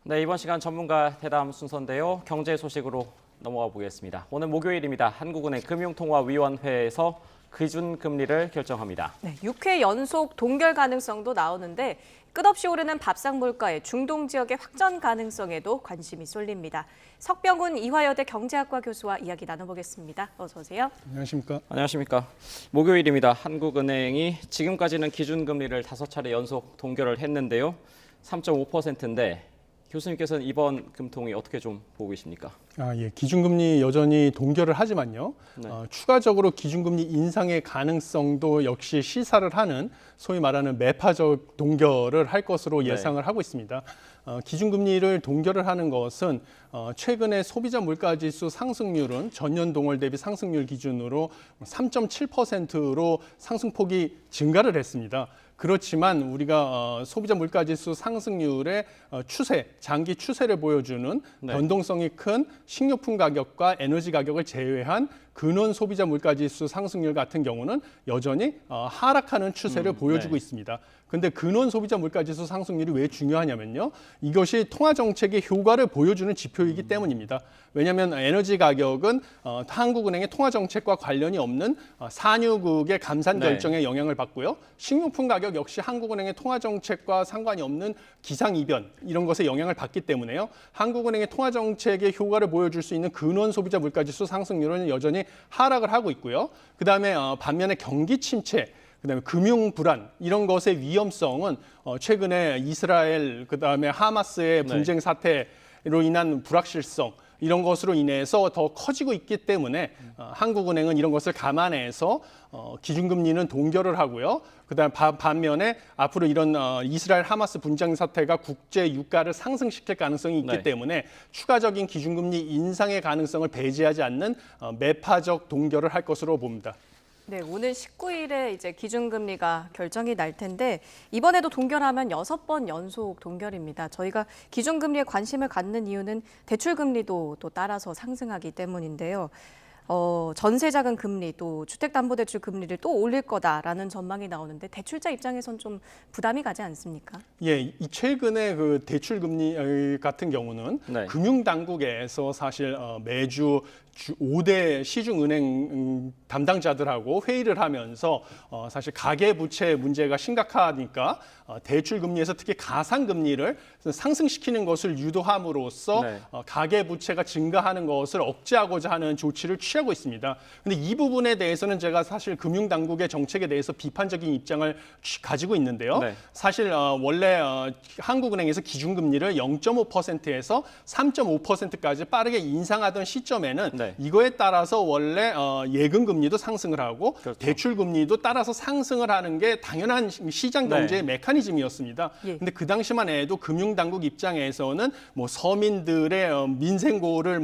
네, 이번 시간 전문가 대담 순서인데요. 경제 소식으로 넘어가 보겠습니다. 오늘 목요일입니다. 한국은행 금융통화위원회에서 기준금리를 결정합니다. 네, 6회 연속 동결 가능성도 나오는데 끝없이 오르는 밥상 물가의 중동 지역의 확전 가능성에도 관심이 쏠립니다. 석병훈 이화여대 경제학과 교수와 이야기 나눠보겠습니다. 어서 오세요. 안녕하십니까? 안녕하십니까. 목요일입니다. 한국은행이 지금까지는 기준금리를 5차례 연속 동결을 했는데요. 3.5%인데 교수님께서는 이번 금통위 어떻게 좀 보고 계십니까? 예, 기준금리 여전히 동결을 하지만요. 네. 추가적으로 기준금리 인상의 가능성도 역시 시사를 하는 소위 말하는 매파적 동결을 할 것으로 네. 예상을 하고 있습니다. 기준금리를 동결을 하는 것은 최근에 소비자 물가지수 상승률은 전년 동월 대비 상승률 기준으로 3.7%로 상승폭이 증가를 했습니다. 그렇지만 우리가 소비자 물가지수 상승률의 추세, 장기 추세를 보여주는 네. 변동성이 큰 식료품 가격과 에너지 가격을 제외한 근원 소비자 물가지수 상승률 같은 경우는 여전히 하락하는 추세를 보여주고 네. 있습니다. 근데 근원 소비자 물가지수 상승률이 왜 중요하냐면요. 이것이 통화 정책의 효과를 보여주는 지표이기 때문입니다. 왜냐하면 에너지 가격은 한국은행의 통화 정책과 관련이 없는 산유국의 감산 네. 결정에 영향을 받고요. 식료품 가격 역시 한국은행의 통화 정책과 상관이 없는 기상이변 이런 것에 영향을 받기 때문에요. 한국은행의 통화 정책의 효과를 보여줄 수 있는 근원 소비자 물가지수 상승률은 여전히 하락을 하고 있고요. 그다음에 반면에 경기 침체 그다음에 금융 불안 이런 것의 위험성은 최근에 이스라엘 그다음에 하마스의 분쟁 사태로 인한 불확실성 이런 것으로 인해서 더 커지고 있기 때문에 한국은행은 이런 것을 감안해서 기준금리는 동결을 하고요. 그다음 반면에 앞으로 이런 이스라엘 하마스 분쟁 사태가 국제 유가를 상승시킬 가능성이 있기 네. 때문에 추가적인 기준금리 인상의 가능성을 배제하지 않는 매파적 동결을 할 것으로 봅니다. 네, 오늘 19일에 이제 기준금리가 결정이 날 텐데 이번에도 동결하면 6번 연속 동결입니다. 저희가 기준금리에 관심을 갖는 이유는 대출금리도 또 따라서 상승하기 때문인데요. 전세자금 금리 또 주택담보대출 금리를 또 올릴 거다라는 전망이 나오는데 대출자 입장에선 좀 부담이 가지 않습니까? 예, 이 최근에 그 대출 금리 같은 경우는 네. 금융당국에서 사실 매주 5대 시중은행 담당자들하고 회의를 하면서 사실 가계부채 문제가 심각하니까 대출 금리에서 특히 가상 금리를 상승시키는 것을 유도함으로써 네. 가계부채가 증가하는 것을 억제하고자 하는 조치를 취하고 있습니다. 근데 이 부분에 대해서는 제가 사실 금융당국의 정책에 대해서 비판적인 입장을 가지고 있는데요. 네. 사실 원래 한국은행에서 기준금리를 0.5%에서 3.5%까지 빠르게 인상하던 시점에는 네. 이거에 따라서 원래 예금금리도 상승을 하고 그렇죠. 대출금리도 따라서 상승을 하는 게 당연한 시장 경제의 네. 메커니즘이었습니다. 예. 근데 그 당시만 해도 금융당국 입장에서는 뭐 서민들의 민생고를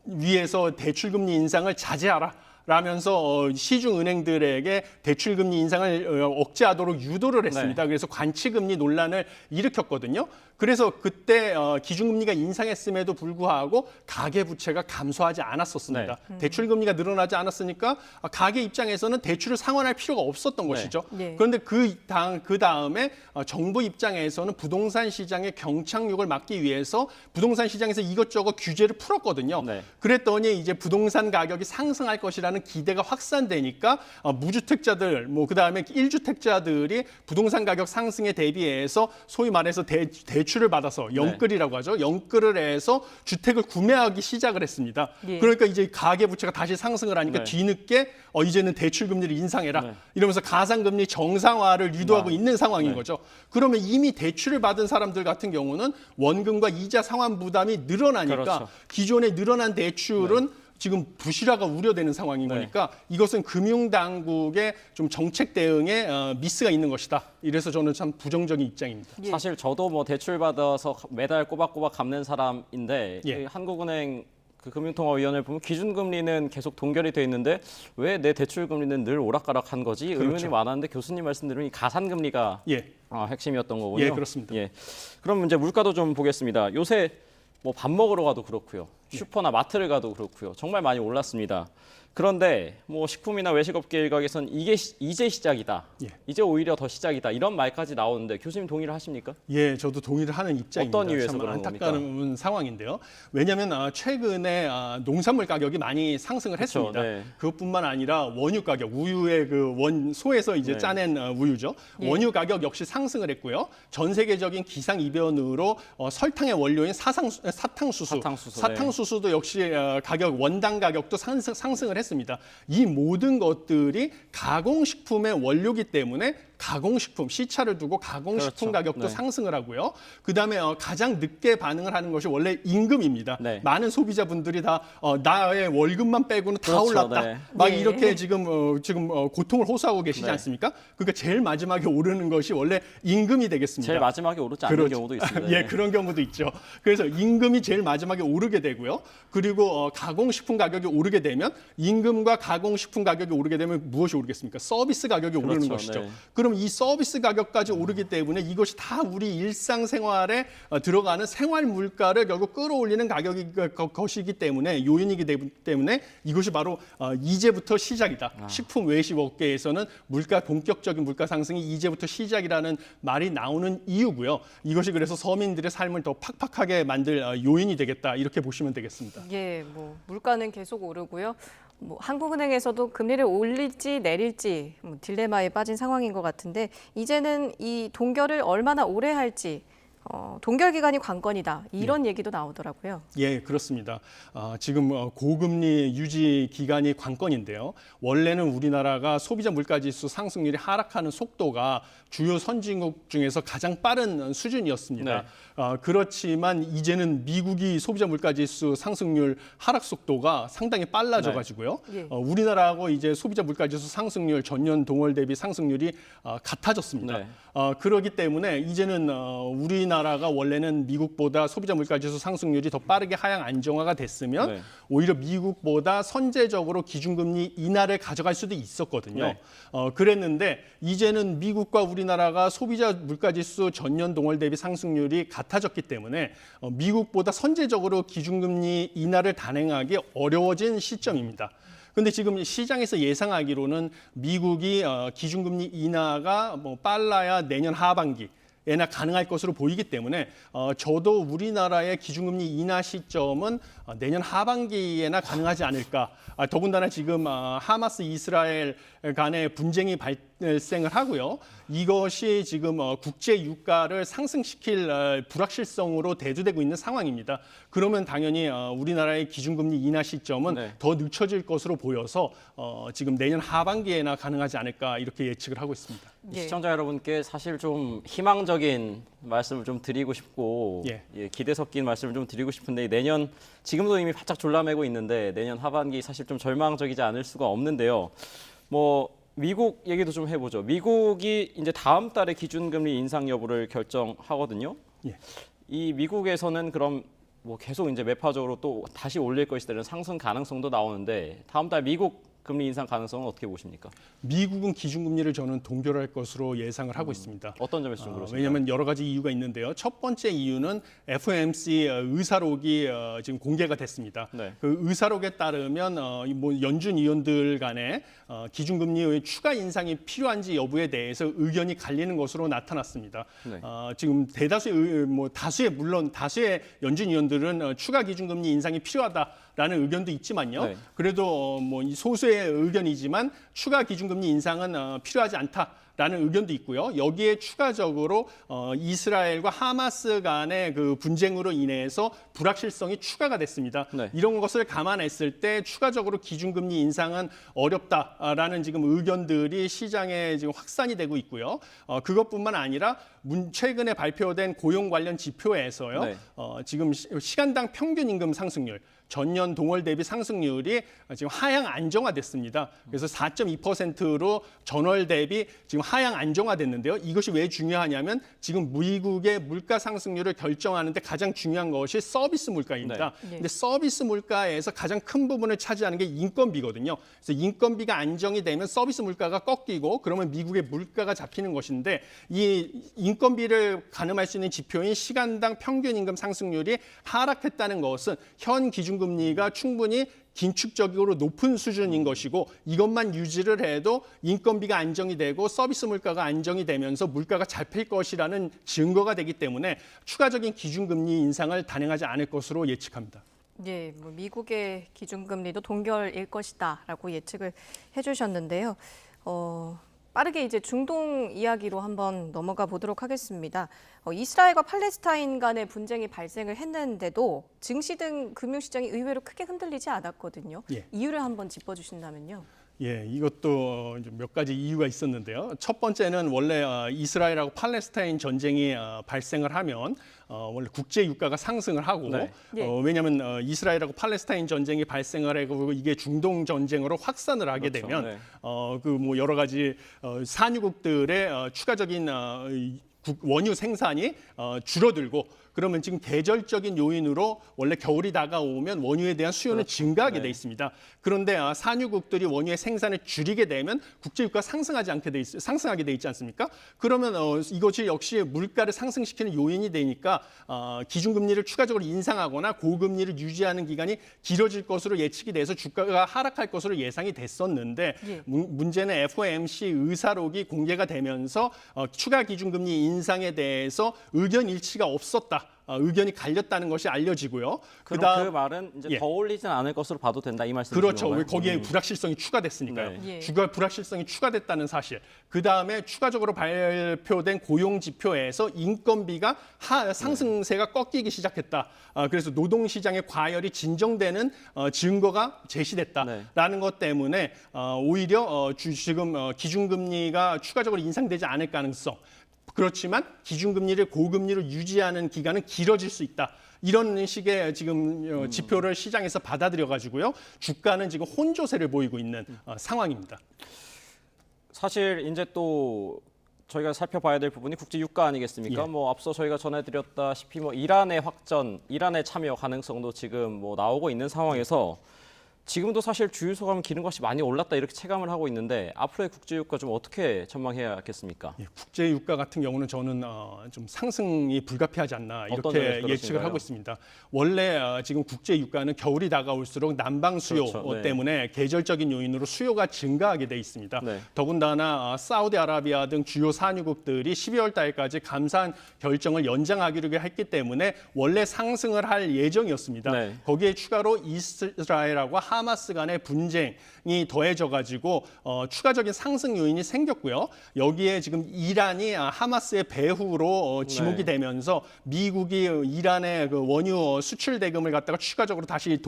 위해서 대출금리 인상을 자제하라. 라면서 시중은행들에게 대출금리 인상을 억제하도록 유도를 했습니다. 네. 그래서 관치금리 논란을 일으켰거든요. 그래서 그때 기준금리가 인상했음에도 불구하고 가계부채가 감소하지 않았었습니다. 대출금리가 늘어나지 않았으니까 가계 입장에서는 대출을 상환할 필요가 없었던 것이죠. 네. 그런데 그 다음에 정부 입장에서는 부동산 시장의 경착륙을 막기 위해서 부동산 시장에서 이것저것 규제를 풀었거든요. 네. 그랬더니 이제 부동산 가격이 상승할 것이라는 기대가 확산되니까 무주택자들, 그다음에 1주택자들이 부동산 가격 상승에 대비해서 소위 말해서 대출을 받아서 영끌이라고 하죠. 영끌을 해서 주택을 구매하기 시작을 했습니다. 예. 그러니까 이제 가계부채가 다시 상승을 하니까 네. 뒤늦게 이제는 대출 금리를 인상해라. 네. 이러면서 가상금리 정상화를 유도하고 있는 상황인 네. 거죠. 그러면 이미 대출을 받은 사람들 같은 경우는 원금과 이자 상환 부담이 늘어나니까 그렇죠. 기존에 늘어난 대출은 지금 부실화가 우려되는 상황인 네. 거니까 이것은 금융당국의 좀 정책 대응에 미스가 있는 것이다. 이래서 저는 참 부정적인 입장입니다. 예. 사실 저도 뭐 대출 받아서 매달 꼬박꼬박 갚는 사람인데 예. 한국은행 그 금융통화위원회를 보면 기준금리는 계속 동결이 돼 있는데 왜 내 대출금리는 늘 오락가락한 거지? 의문이 그렇죠. 많았는데 교수님 말씀 들으니 가산금리가 예. 핵심이었던 거군요. 예, 그렇습니다. 예. 그럼 이제 물가도 좀 보겠습니다. 요새 뭐 밥 먹으러 가도 그렇고요. 슈퍼나 마트를 가도 그렇고요. 정말 많이 올랐습니다. 그런데 뭐 식품이나 외식업계 일각에선 이게 이제 시작이다. 예. 이제 오히려 더 시작이다. 이런 말까지 나오는데 교수님 동의를 하십니까? 예, 저도 동의를 하는 입장입니다. 어떤 이유에서 참 그런 안타까운 상황인데요. 왜냐하면 최근에 농산물 가격이 많이 상승을 그렇죠, 했습니다. 네. 그것뿐만 아니라 원유 가격, 우유의 그 소에서 이제 네. 짜낸 우유죠. 예. 원유 가격 역시 상승을 했고요. 전 세계적인 기상 이변으로 설탕의 원료인 사탕수수, 사탕수수, 도 역시 가격 원당 가격도 상승을 했습니다. 이 모든 것들이 가공식품의 원료기 때문에 가공식품, 시차를 두고 가공식품 그렇죠. 가격도 네. 상승을 하고요. 그다음에 가장 늦게 반응을 하는 것이 원래 임금입니다. 네. 많은 소비자분들이 다 나의 월급만 빼고는 다 그렇죠. 올랐다. 네. 막 네. 이렇게 지금 고통을 호소하고 계시지 네. 않습니까? 그러니까 제일 마지막에 오르는 것이 원래 임금이 되겠습니다. 제일 마지막에 오르지 않는 그렇죠. 경우도 있습니다. 예, 그런 경우도 있죠. 그래서 임금이 제일 마지막에 오르게 되고요. 그리고 가공식품 가격이 오르게 되면 임금과 가공식품 가격이 오르게 되면 무엇이 오르겠습니까? 서비스 가격이 오르는 그렇죠. 것이죠. 네. 그럼 이 서비스 가격까지 오르기 때문에 이것이 다 우리 일상생활에 들어가는 생활 물가를 결국 끌어올리는 가격이 것이기 때문에 요인이기 때문에 이것이 바로 이제부터 시작이다. 식품 외식 업계에서는 본격적인 물가 상승이 이제부터 시작이라는 말이 나오는 이유고요. 이것이 그래서 서민들의 삶을 더 팍팍하게 만들 요인이 되겠다. 이렇게 보시면 되겠습니다. 예, 뭐 물가는 계속 오르고요. 뭐 한국은행에서도 금리를 올릴지 내릴지 딜레마에 빠진 상황인 것 같은데 이제는 이 동결을 얼마나 오래 할지 동결 기간이 관건이다 이런 얘기도 나오더라고요. 예, 그렇습니다. 지금 고금리 유지 기간이 관건인데요. 원래는 우리나라가 소비자 물가지수 상승률이 하락하는 속도가 주요 선진국 중에서 가장 빠른 수준이었습니다. 그렇지만 이제는 미국이 소비자 물가지수 상승률 하락 속도가 상당히 빨라져 가지고요. 예. 우리나라하고 이제 소비자 물가지수 상승률 전년 동월 대비 상승률이 같아졌습니다. 네. 그렇기 때문에 이제는 우리나라가 원래는 미국보다 소비자 물가지수 상승률이 더 빠르게 하향 안정화가 됐으면 네. 오히려 미국보다 선제적으로 기준금리 인하를 가져갈 수도 있었거든요. 네. 그랬는데 이제는 미국과 우리나라가 소비자 물가지수 전년 동월 대비 상승률이 같아졌기 때문에 미국보다 선제적으로 기준금리 인하를 단행하기 어려워진 시점입니다. 근데 지금 시장에서 예상하기로는 미국이 기준금리 인하가 빨라야 내년 하반기에나 가능할 것으로 보이기 때문에 저도 우리나라의 기준금리 인하 시점은 내년 하반기에나 가능하지 않을까. 더군다나 지금 하마스 이스라엘 간의 분쟁이 발생을 하고요. 이것이 지금 국제 유가를 상승시킬 불확실성으로 대두되고 있는 상황입니다. 그러면 당연히 우리나라의 기준금리 인하 시점은 네. 더 늦춰질 것으로 보여서 지금 내년 하반기에나 가능하지 않을까 이렇게 예측을 하고 있습니다. 예. 시청자 여러분께 사실 좀 희망적인 말씀을 좀 드리고 싶고 예. 기대 섞인 말씀을 좀 드리고 싶은데 내년 지금도 이미 바짝 졸라매고 있는데 내년 하반기 사실 좀 절망적이지 않을 수가 없는데요. 뭐 미국 얘기도 좀 해보죠. 미국이 이제 다음 달에 기준금리 인상 여부를 결정하거든요. 예. 이 미국에서는 그럼 뭐 계속 이제 매파적으로 또 다시 올릴 것이라는 상승 가능성도 나오는데 다음 달 미국 금리 인상 가능성은 어떻게 보십니까? 미국은 기준금리를 저는 동결할 것으로 예상을 하고 있습니다. 어떤 점에서 좀 그렇습니까? 왜냐하면 여러 가지 이유가 있는데요. 첫 번째 이유는 FOMC 의사록이 지금 공개가 됐습니다. 네. 그 의사록에 따르면 뭐 연준 위원들 간에 기준금리의 추가 인상이 필요한지 여부에 대해서 의견이 갈리는 것으로 나타났습니다. 네. 지금 다수의 연준 위원들은 추가 기준금리 인상이 필요하다라는 의견도 있지만요. 네. 그래도 뭐 이 소수의 의견이지만 추가 기준금리 인상은 필요하지 않다라는 의견도 있고요. 여기에 추가적으로 이스라엘과 하마스 간의 그 분쟁으로 인해서 불확실성이 추가가 됐습니다. 네. 이런 것을 감안했을 때 추가적으로 기준금리 인상은 어렵다라는 지금 의견들이 시장에 지금 확산이 되고 있고요. 그것뿐만 아니라 최근에 발표된 고용 관련 지표에서요. 네. 지금 시간당 평균 임금 상승률 전년 동월 대비 상승률이 지금 하향 안정화됐습니다. 그래서 4.2%로 전월 대비 지금 하향 안정화됐는데요. 이것이 왜 중요하냐면 지금 미국의 물가 상승률을 결정하는 데 가장 중요한 것이 서비스 물가입니다. 네. 근데 서비스 물가에서 가장 큰 부분을 차지하는 게 인건비거든요. 그래서 인건비가 안정이 되면 서비스 물가가 꺾이고 그러면 미국의 물가가 잡히는 것인데 이 인건비를 가늠할 수 있는 지표인 시간당 평균 임금 상승률이 하락했다는 것은 현 기준금리가 충분히 긴축적으로 높은 수준인 것이고 이것만 유지를 해도 인건비가 안정이 되고 서비스 물가가 안정이 되면서 물가가 잡힐 것이라는 증거가 되기 때문에 추가적인 기준금리 인상을 단행하지 않을 것으로 예측합니다. 예, 뭐 미국의 기준금리도 동결일 것이다라고 예측을 해주셨는데요. 빠르게 이제 중동 이야기로 한번 넘어가 보도록 하겠습니다. 이스라엘과 팔레스타인 간의 분쟁이 발생을 했는데도 증시 등 금융시장이 의외로 크게 흔들리지 않았거든요. 예. 이유를 한번 짚어주신다면요. 예, 이것도 이제 몇 가지 이유가 있었는데요. 첫 번째는 원래 이스라엘하고 팔레스타인 전쟁이 발생을 하면 원래 국제 유가가 상승을 하고 네. 예. 왜냐하면 이스라엘하고 팔레스타인 전쟁이 발생을 하고 이게 중동 전쟁으로 확산을 하게 그렇죠. 되면 네. 그 뭐 여러 가지 산유국들의 추가적인 원유 생산이 줄어들고 그러면 지금 계절적인 요인으로 원래 겨울이 다가오면 원유에 대한 수요는 그렇죠. 증가하게 네. 돼 있습니다. 그런데 산유국들이 원유의 생산을 줄이게 되면 국제유가 상승하게 돼 있지 않습니까? 그러면 이것이 역시 물가를 상승시키는 요인이 되니까 기준금리를 추가적으로 인상하거나 고금리를 유지하는 기간이 길어질 것으로 예측이 돼서 주가가 하락할 것으로 예상이 됐었는데 예. 문제는 FOMC 의사록이 공개가 되면서 추가 기준금리 인상에 대해서 의견 일치가 없었다. 의견이 갈렸다는 것이 알려지고요. 그럼 그 말은 이제 예. 더 올리진 않을 것으로 봐도 된다 이 말씀이신 그렇죠. 건가요? 거기에 불확실성이 추가됐으니까요. 네. 예. 주가 불확실성이 추가됐다는 사실. 그 다음에 추가적으로 발표된 고용 지표에서 인건비가 상승세가 꺾이기 시작했다. 그래서 노동시장의 과열이 진정되는 증거가 제시됐다라는 것 때문에 오히려 지금 기준금리가 추가적으로 인상되지 않을 가능성. 그렇지만 기준금리를 고금리로 유지하는 기간은 길어질 수 있다. 이런 식의 지금 지표를 시장에서 받아들여 가지고요. 주가는 지금 혼조세를 보이고 있는 상황입니다. 사실 이제 또 저희가 살펴봐야 될 부분이 국제 유가 아니겠습니까? 예. 뭐 앞서 저희가 전해드렸다시피 뭐 이란의 확전, 이란의 참여 가능성도 지금 뭐 나오고 있는 상황에서 지금도 사실 주유소 가면 기름값이 많이 올랐다 이렇게 체감을 하고 있는데 앞으로의 국제 유가 좀 어떻게 전망해야겠습니까? 예, 국제 유가 같은 경우는 저는 좀 상승이 불가피하지 않나 어떤 이렇게 점에서 예측을 그러신가요? 하고 있습니다. 원래 지금 국제 유가는 겨울이 다가올수록 난방 수요 그렇죠. 네. 때문에 계절적인 요인으로 수요가 증가하게 돼 있습니다. 네. 더군다나 사우디아라비아 등 주요 산유국들이 12월 달까지 감산 결정을 연장하기로 했기 때문에 원래 상승을 할 예정이었습니다. 네. 거기에 추가로 이스라엘하고 하마스 간의 분쟁이 더해져 가지고 추가적인 상승 요인이 생겼고요. 여기에 지금 이란이 하마스의 배후로 지목이 네. 되면서 미국이 이란의 그 원유 수출 대금을 갖다가 추가적으로 다시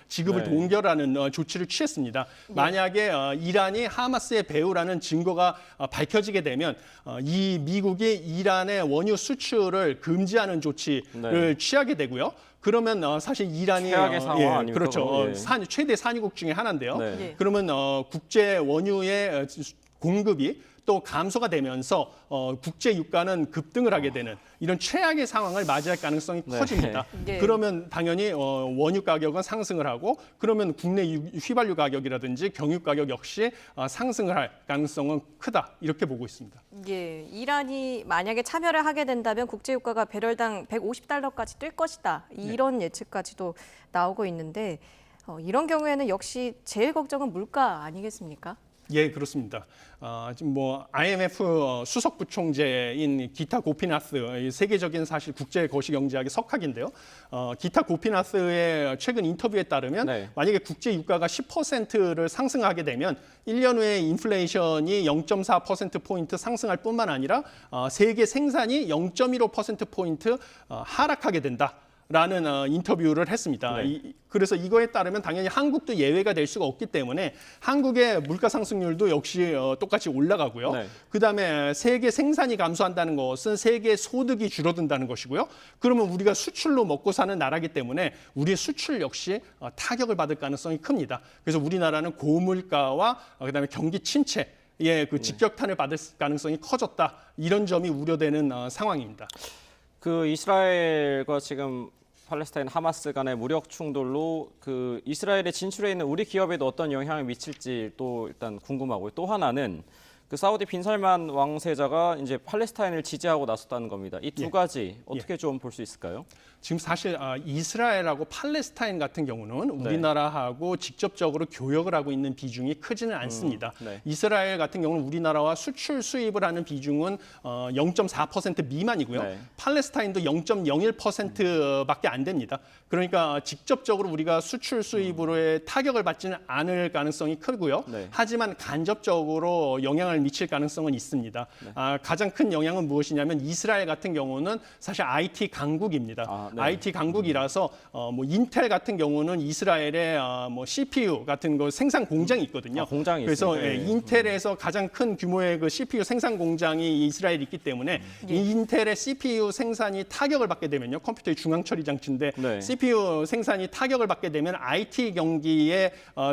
지급을 네. 동결하는 조치를 취했습니다. 만약에 이란이 하마스의 배후라는 증거가 밝혀지게 되면 이 미국이 이란의 원유 수출을 금지하는 조치를 네. 취하게 되고요. 그러면 사실 이란이 최악의 상황 아닙니까, 그렇죠. 그럼? 예. 최대 산유국 중에 하나인데요. 네. 예. 그러면 국제 원유의 공급이 또 감소가 되면서 국제 유가는 급등을 하게 되는 이런 최악의 상황을 맞이할 가능성이 네. 커집니다. 네. 그러면 당연히 원유 가격은 상승을 하고 그러면 국내 휘발유 가격이라든지 경유 가격 역시 상승을 할 가능성은 크다 이렇게 보고 있습니다. 예, 이란이 만약에 참여를 하게 된다면 국제 유가가 배럴당 150달러까지 뛸 것이다. 이런 예측까지도 나오고 있는데 이런 경우에는 역시 제일 걱정은 물가 아니겠습니까? 예, 그렇습니다. 지금 뭐 IMF 수석 부총재인 기타 고피나스 세계적인 사실 국제 거시경제학의 석학인데요. 기타 고피나스의 최근 인터뷰에 따르면 네. 만약에 국제 유가가 10%를 상승하게 되면 1년 후에 인플레이션이 0.4% 포인트 상승할 뿐만 아니라 세계 생산이 0.15% 포인트 하락하게 된다. 라는 인터뷰를 했습니다. 네. 그래서 이거에 따르면 당연히 한국도 예외가 될 수가 없기 때문에 한국의 물가 상승률도 역시 똑같이 올라가고요. 네. 그다음에 세계 생산이 감소한다는 것은 세계 소득이 줄어든다는 것이고요. 그러면 우리가 수출로 먹고 사는 나라이기 때문에 우리의 수출 역시 타격을 받을 가능성이 큽니다. 그래서 우리나라는 고물가와 그다음에 경기 침체의 그 직격탄을 받을 가능성이 커졌다. 이런 점이 우려되는 상황입니다. 그 이스라엘과 지금 팔레스타인 하마스 간의 무력 충돌로 그 이스라엘에 진출해 있는 우리 기업에도 어떤 영향을 미칠지 또 일단 궁금하고요. 또 하나는 그 사우디 빈살만 왕세자가 이제 팔레스타인을 지지하고 나섰다는 겁니다. 이 두 예. 가지 어떻게 좀 볼 수 있을까요? 지금 사실 이스라엘하고 팔레스타인 같은 경우는 우리나라하고 직접적으로 교역을 하고 있는 비중이 크지는 않습니다. 네. 이스라엘 같은 경우는 우리나라와 수출 수입을 하는 비중은 0.4% 미만이고요. 네. 팔레스타인도 0.01%밖에 안 됩니다. 그러니까 직접적으로 우리가 수출 수입으로의 타격을 받지는 않을 가능성이 크고요. 네. 하지만 간접적으로 영향을 미칠 가능성은 있습니다. 가장 큰 영향은 무엇이냐면 이스라엘 같은 경우는 사실 IT 강국입니다. 네. IT 강국이라서 뭐 인텔 같은 경우는 이스라엘에 뭐 CPU 같은 거 생산 공장이 있거든요. 공장이 그래서 있습니다. 예. 인텔에서 가장 큰 규모의 그 CPU 생산 공장이 이스라엘에 있기 때문에 이 인텔의 CPU 생산이 타격을 받게 되면요. 컴퓨터의 중앙 처리 장치인데 네. CPU 생산이 타격을 받게 되면 IT 경기에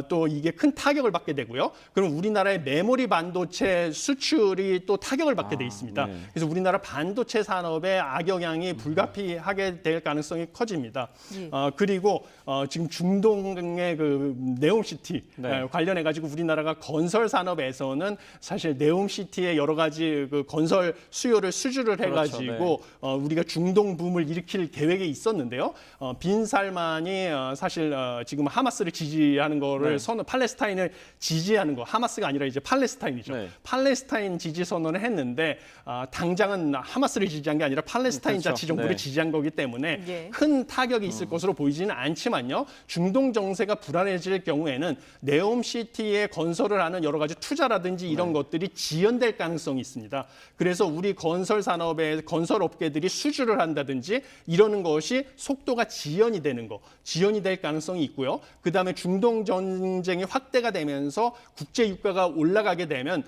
또 이게 큰 타격을 받게 되고요. 그럼 우리나라의 메모리 반도체 수출이 또 타격을 받게 돼 있습니다. 네. 그래서 우리나라 반도체 산업에 악영향이 불가피하게 될 가능성이 커집니다. 그리고 지금 중동의 그 네옴시티 네. 관련해 가지고 우리나라가 건설 산업에서는 사실 네옴시티의 여러 가지 그 건설 수요를 수주를 해가지고 우리가 중동 붐을 일으킬 계획이 있었는데요. 빈 살만이 사실 지금 하마스를 지지하는 거를 팔레스타인을 지지하는 거, 하마스가 아니라 이제 팔레스타인이죠. 네. 팔레스타인 지지 선언을 했는데 당장은 하마스를 지지한 게 아니라 팔레스타인 그렇죠. 자치 정부를 네. 지지한 거기 때문에 예. 큰 타격이 있을 것으로 보이지는 않지만요. 중동 정세가 불안해질 경우에는 네옴시티에 건설을 하는 여러 가지 투자라든지 이런 것들이 지연될 가능성이 있습니다. 그래서 우리 건설 산업의 건설 업계들이 수주를 한다든지 이러는 것이 속도가 지연이 되는 거, 지연이 될 가능성이 있고요. 그다음에 중동 전쟁이 확대가 되면서 국제 유가가 올라가게 되면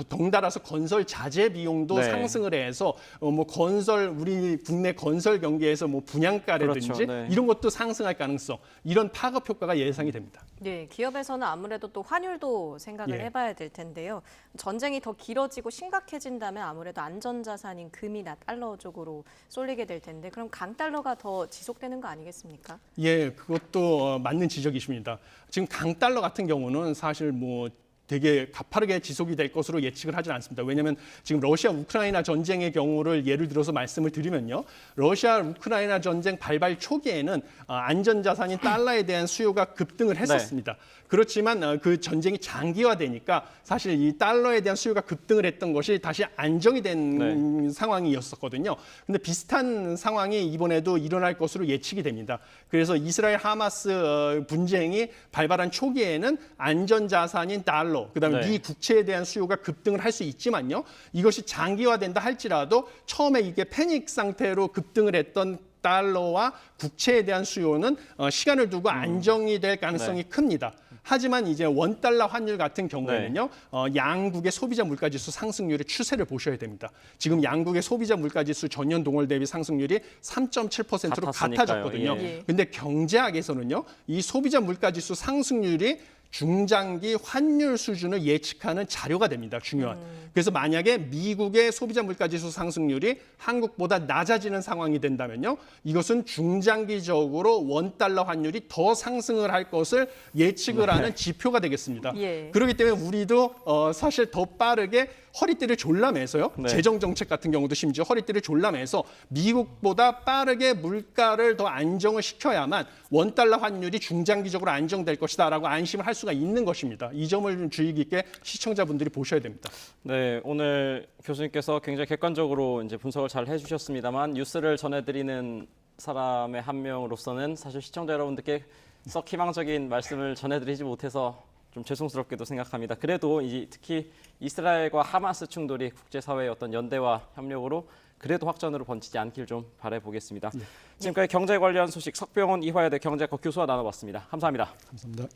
덩달아서 건설 자재 비용도 네. 상승을 해서 뭐 건설 우리 국내 건설 경기에서 뭐 분양가라든지 그렇죠. 네. 이런 것도 상승할 가능성, 이런 파급 효과가 예상이 됩니다. 네, 기업에서는 아무래도 또 환율도 생각을 예. 해봐야 될 텐데요. 전쟁이 더 길어지고 심각해진다면 아무래도 안전자산인 금이나 달러 쪽으로 쏠리게 될 텐데 그럼 강달러가 더 지속되는 거 아니겠습니까? 예, 그것도 맞는 지적이십니다. 지금 강달러 같은 경우는 사실 뭐 되게 가파르게 지속이 될 것으로 예측을 하진 않습니다. 왜냐하면 지금 러시아 우크라이나 전쟁의 경우를 예를 들어서 말씀을 드리면요. 러시아 우크라이나 전쟁 발발 초기에는 안전자산인 달러에 대한 수요가 급등을 했었습니다. 그렇지만 그 전쟁이 장기화되니까 사실 이 달러에 대한 수요가 급등을 했던 것이 다시 안정이 된 상황이었었거든요. 근데 비슷한 상황이 이번에도 일어날 것으로 예측이 됩니다. 그래서 이스라엘 하마스 분쟁이 발발한 초기에는 안전자산인 달러, 그다음에 미 국채에 대한 수요가 급등을 할 수 있지만요. 이것이 장기화된다 할지라도 처음에 이게 패닉 상태로 급등을 했던 달러와 국채에 대한 수요는 시간을 두고 안정이 될 가능성이 큽니다. 하지만 이제 원달러 환율 같은 경우에는요, 양국의 소비자 물가지수 상승률의 추세를 보셔야 됩니다. 지금 양국의 소비자 물가지수 전년 동월 대비 상승률이 3.7%로 같아졌거든요. 예. 근데 경제학에서는요, 이 소비자 물가지수 상승률이 중장기 환율 수준을 예측하는 자료가 됩니다. 중요한. 그래서 만약에 미국의 소비자 물가지수 상승률이 한국보다 낮아지는 상황이 된다면요. 이것은 중장기적으로 원달러 환율이 더 상승을 할 것을 예측을 하는 지표가 되겠습니다. 예. 그렇기 때문에 우리도 사실 더 빠르게 허리띠를 졸라매서요. 재정 정책 같은 경우도 심지어 허리띠를 졸라매서 미국보다 빠르게 물가를 더 안정을 시켜야만 원달러 환율이 중장기적으로 안정될 것이다라고 안심을 할 수가 있는 것입니다. 이 점을 좀 주의 깊게 시청자분들이 보셔야 됩니다. 네, 오늘 교수님께서 굉장히 객관적으로 이제 분석을 잘 해주셨습니다만 뉴스를 전해드리는 사람의 한 명으로서는 사실 시청자 여러분들께 썩 희망적인 말씀을 전해드리지 못해서 좀 죄송스럽게도 생각합니다. 그래도 이제 특히 이스라엘과 하마스 충돌이 국제사회의 어떤 연대와 협력으로 그래도 확전으로 번지지 않길 좀 바라보겠습니다. 지금까지 경제 관련 소식 석병원 이화여대 경제학과 교수와 나눠봤습니다. 감사합니다. 감사합니다.